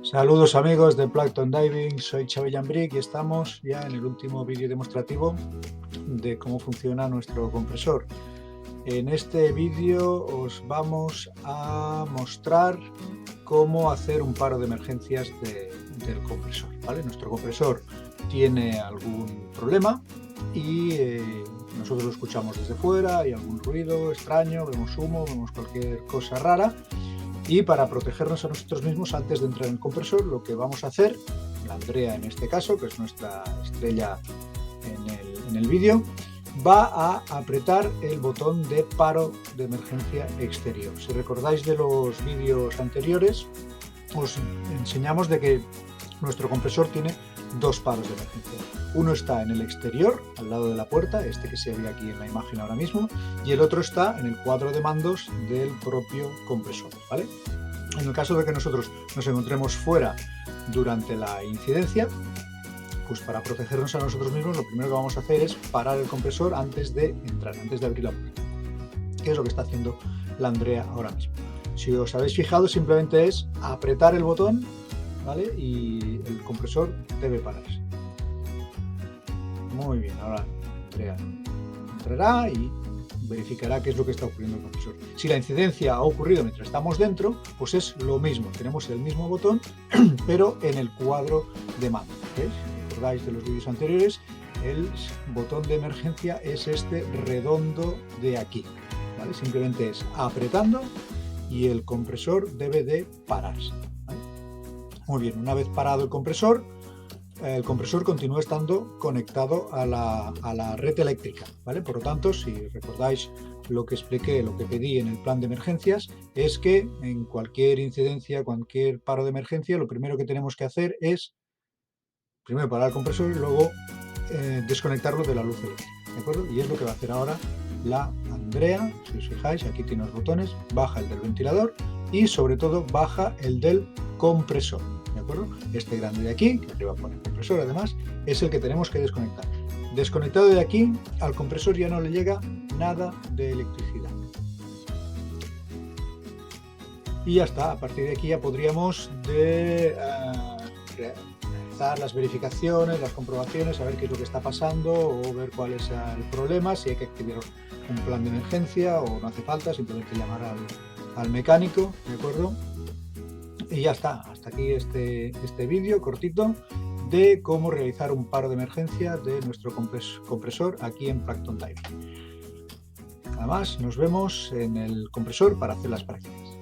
Saludos amigos de Plankton Diving, soy Xavi Llambric y estamos ya en el último vídeo demostrativo de cómo funciona nuestro compresor. En este vídeo os vamos a mostrar cómo hacer un paro de emergencias del compresor, ¿vale? Nuestro compresor tiene algún problema y nosotros lo escuchamos desde fuera, hay algún ruido extraño, vemos humo, vemos cualquier cosa rara. Y para protegernos a nosotros mismos antes de entrar en el compresor, lo que vamos a hacer, la Andrea en este caso, que es nuestra estrella en el vídeo, va a apretar el botón de paro de emergencia exterior. Si recordáis de los vídeos anteriores, os enseñamos de que nuestro compresor tiene dos paros de emergencia. Uno está en el exterior, al lado de la puerta, este que se ve aquí en la imagen ahora mismo, y el otro está en el cuadro de mandos del propio compresor, ¿vale? En el caso de que nosotros nos encontremos fuera durante la incidencia, pues para protegernos a nosotros mismos, lo primero que vamos a hacer es parar el compresor antes de entrar, antes de abrir la puerta, que es lo que está haciendo la Andrea ahora mismo. Si os habéis fijado, simplemente es apretar el botón, ¿vale? Y el compresor debe pararse. Muy bien, ahora Andrea entrará y verificará qué es lo que está ocurriendo en el compresor. Si la incidencia ha ocurrido mientras estamos dentro, pues es lo mismo, tenemos el mismo botón, pero en el cuadro de mando. ¿Ves? Si recordáis de los vídeos anteriores, el botón de emergencia es este redondo de aquí, ¿vale? Simplemente es apretando y el compresor debe de pararse, ¿vale? Muy bien, una vez parado el compresor continúa estando conectado a la red eléctrica, ¿vale? Por lo tanto, si recordáis lo que expliqué, lo que pedí en el plan de emergencias, es que en cualquier incidencia, cualquier paro de emergencia, lo primero que tenemos que hacer es primero parar el compresor y luego desconectarlo de la luz eléctrica, ¿de acuerdo? Y es lo que va a hacer ahora la Andrea. Si os fijáis, aquí tiene los botones, baja el del ventilador y sobre todo baja el del compresor, ¿de acuerdo? Este grande de aquí, que arriba pone compresor además, es el que tenemos que desconectar. Desconectado de aquí, al compresor ya no le llega nada de electricidad. Y ya está, a partir de aquí ya podríamos realizar las verificaciones, las comprobaciones, a ver qué es lo que está pasando o ver cuál es el problema, si hay que activar un plan de emergencia o no hace falta, simplemente llamar al mecánico, ¿de acuerdo? Y ya está, hasta aquí este vídeo cortito de cómo realizar un paro de emergencia de nuestro compresor aquí en Plankton Diving. Además, nos vemos en el compresor para hacer las prácticas.